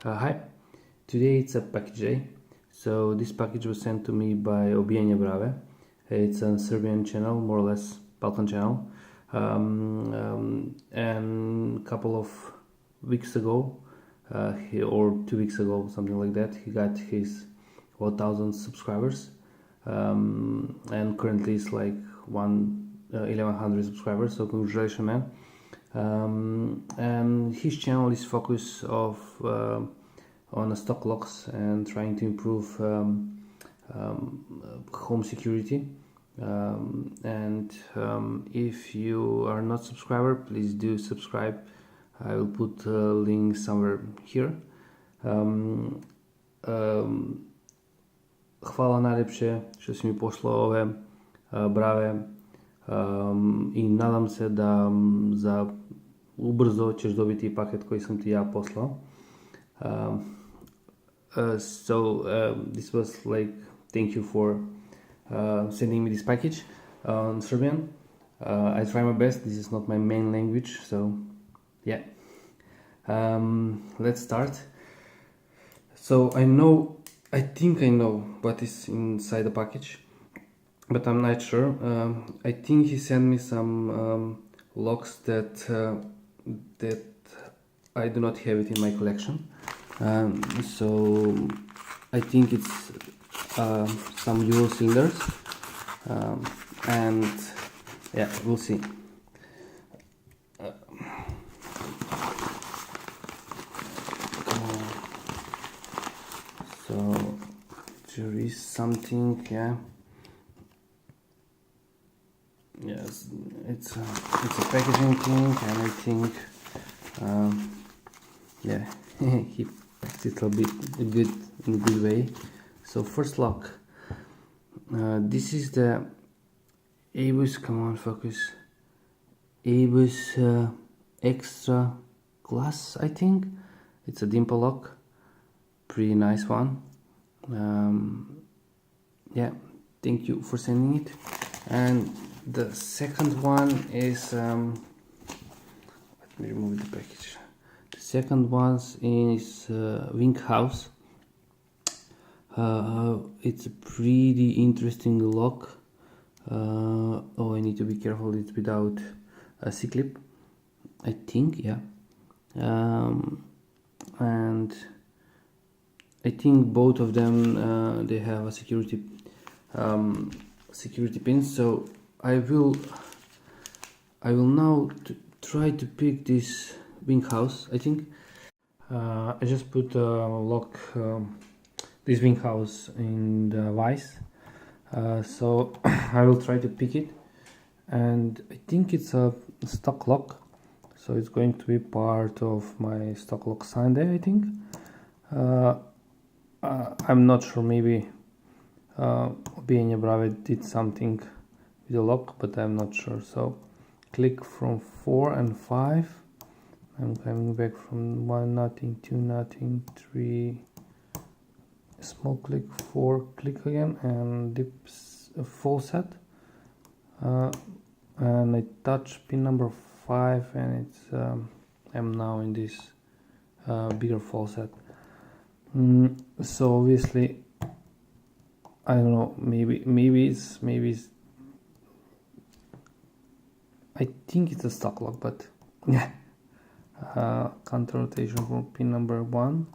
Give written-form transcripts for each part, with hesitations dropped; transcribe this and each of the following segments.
Hi, today it's a package day. So this package was sent to me by Obijanje Brave. It's a Serbian channel, more or less Balkan channel. And a couple of weeks ago, or 2 weeks ago, something like that, he got his 1,000 subscribers. And currently it's like 1,100 subscribers. So congratulations, man. And his channel is focused on stock locks and trying to improve home security. If you are not subscriber, please do subscribe. I will put a link somewhere here. Hvala najljepše što si mi poslao ove brave i nadam se da za ubrzo ćeš dobiti paket koji sam ti ja poslao. This was like, thank you for sending me this package on Serbian. I try my best. This is not my main language, so yeah. Let's start. So I think I know what is inside the package, but I'm not sure. I think he sent me some locks that I do not have it in my collection. So I think it's some Euro cylinders, and yeah, we'll see. So there is something, yeah. Yes, it's a packaging thing, and I think yeah, he packed it a bit in a good way. So first lock, this is the Abus, come on focus, Abus extra glass, I think. It's a dimple lock, pretty nice one. Yeah, thank you for sending it. And the second one is, let me remove the package. The second one is WINKHAUS. It's a pretty interesting lock. Oh, I need to be careful, it's without a C-clip, I think, yeah. And I think both of them they have a security pins. So I will now try to pick this WINKHAUS. I think I just put lock this WINKHAUS in the vise, so I will try to pick it, and I think it's a stock lock, so it's going to be part of my stock lock Sunday, I think. I'm not sure, maybe Obijanje Brave did something with the lock, but I'm not sure. So click from 4 and 5. I'm coming back from 1, nothing, 2, nothing, 3, small click, 4, click again, and dips a full set. And I touch pin number 5, and it's I'm now in this bigger full set. So obviously, I don't know, maybe it's I think it's a stock lock, but yeah. Counter rotation for pin number 1.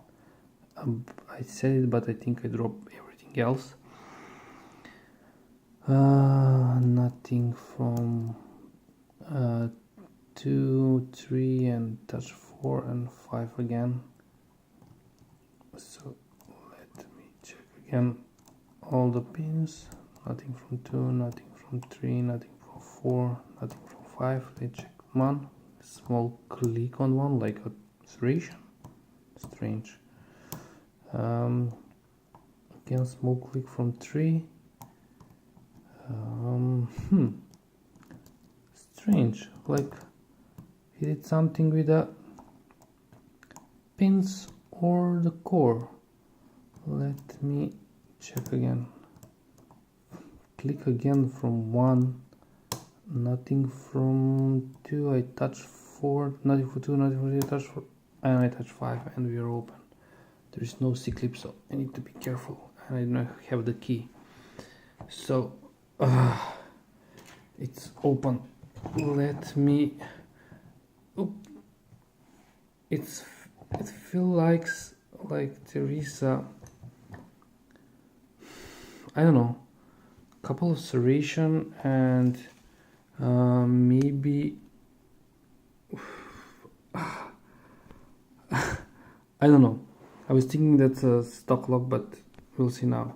I said it, but I think I dropped everything else. Nothing from 2, 3, and touch 4 and 5 again. So let me check again all the pins. Nothing from 2, nothing from 3, nothing from 4, nothing from 5. Let's check 1. Small click on 1, like a serration. Strange. Again, small click from 3. Strange, like he did something with the pins or the core. Let me check again. Click again from 1, nothing from 2, I touch 4, nothing for 2, nothing for 3, I touch 4, and I touch 5, and we are open. there is no C-clip, so I need to be careful, and I don't have the key. So it's open. Let me. It feels like there is a, I don't know, couple of serration and maybe I don't know. I was thinking that's a stock lock, but we'll see now.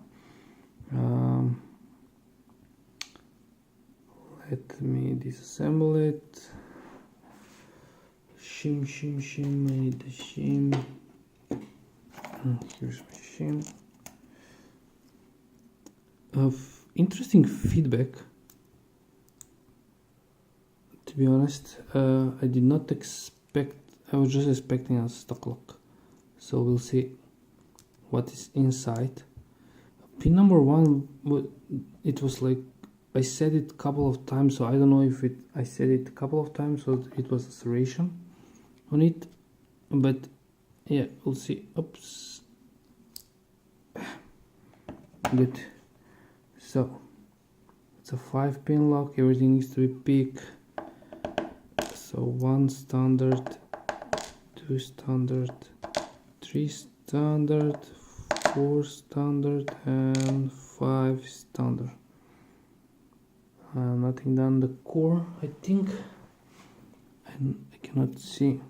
Let me disassemble it. Shim. I need the shim. Here's my shim. Interesting feedback. To be honest, I did not expect. I was just expecting a stock lock. So we'll see what is inside. Pin number 1. It was like I said it a couple of times, so I don't know if I said it a couple of times, so it was a serration on it, but yeah, we'll see. Oops. Good. So it's a 5-pin lock. Everything needs to be picked. So 1 standard, 2 standard, 3 standard, 4 standard, and 5 standard. Nothing done the core, I think. And I cannot see.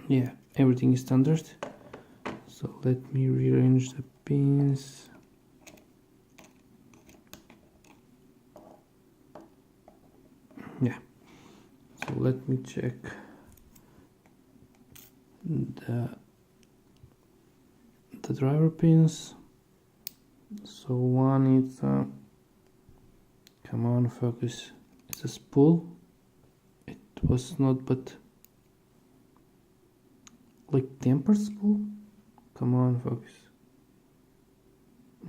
Yeah, everything is standard. So let me rearrange the pins. Yeah. So let me check the driver pins. So one is come on, focus. It's a spool. It was not, but like tempered spool. Come on, focus.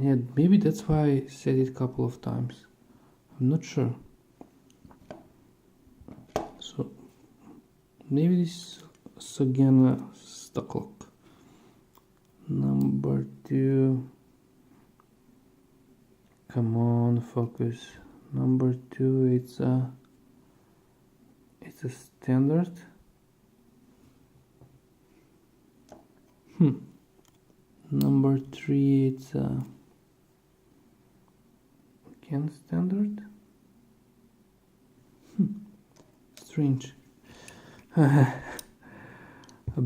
Yeah, maybe that's why I said it a couple of times. I'm not sure. So maybe this is again a stock lock. Number 2. Come on, focus. Number 2, it's a standard. Number 3, it's again standard. Strange. A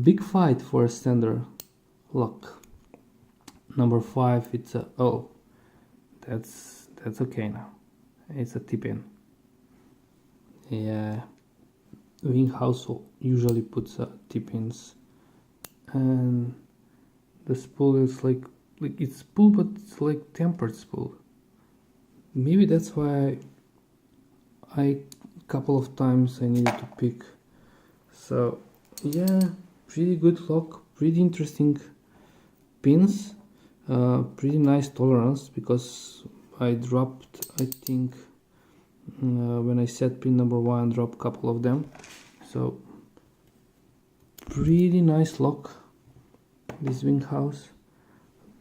big fight for a standard lock. Number 5, it's a that's okay now. It's a tip-in. Yeah, WINKHAUS usually puts tip-ins, and the spool is like it's spool, but it's like tempered spool. Maybe that's why I couple of times I needed to pick. So yeah, pretty good lock, pretty interesting pins, pretty nice tolerance, because I dropped, I think when I set pin number 1, dropped a couple of them. So pretty nice lock, this WINKHAUS,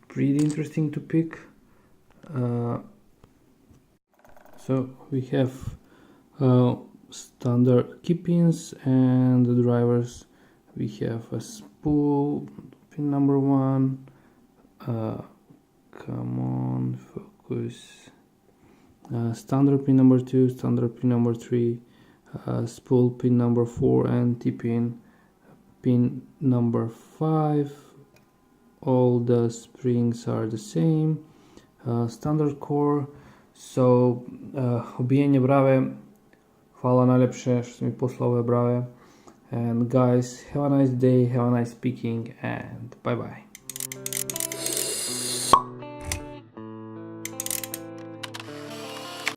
pretty interesting to pick. So we have standard key pins and the drivers. We have a spool, pin number 1, come on, focus, standard pin number 2, standard pin number 3, spool pin number 4, and T-pin pin number 5. All the springs are the same, standard core. So Obijanje Brave, hvala najlepše što si mi poslao ove brave. And guys, have a nice day, have a nice picking, and bye bye.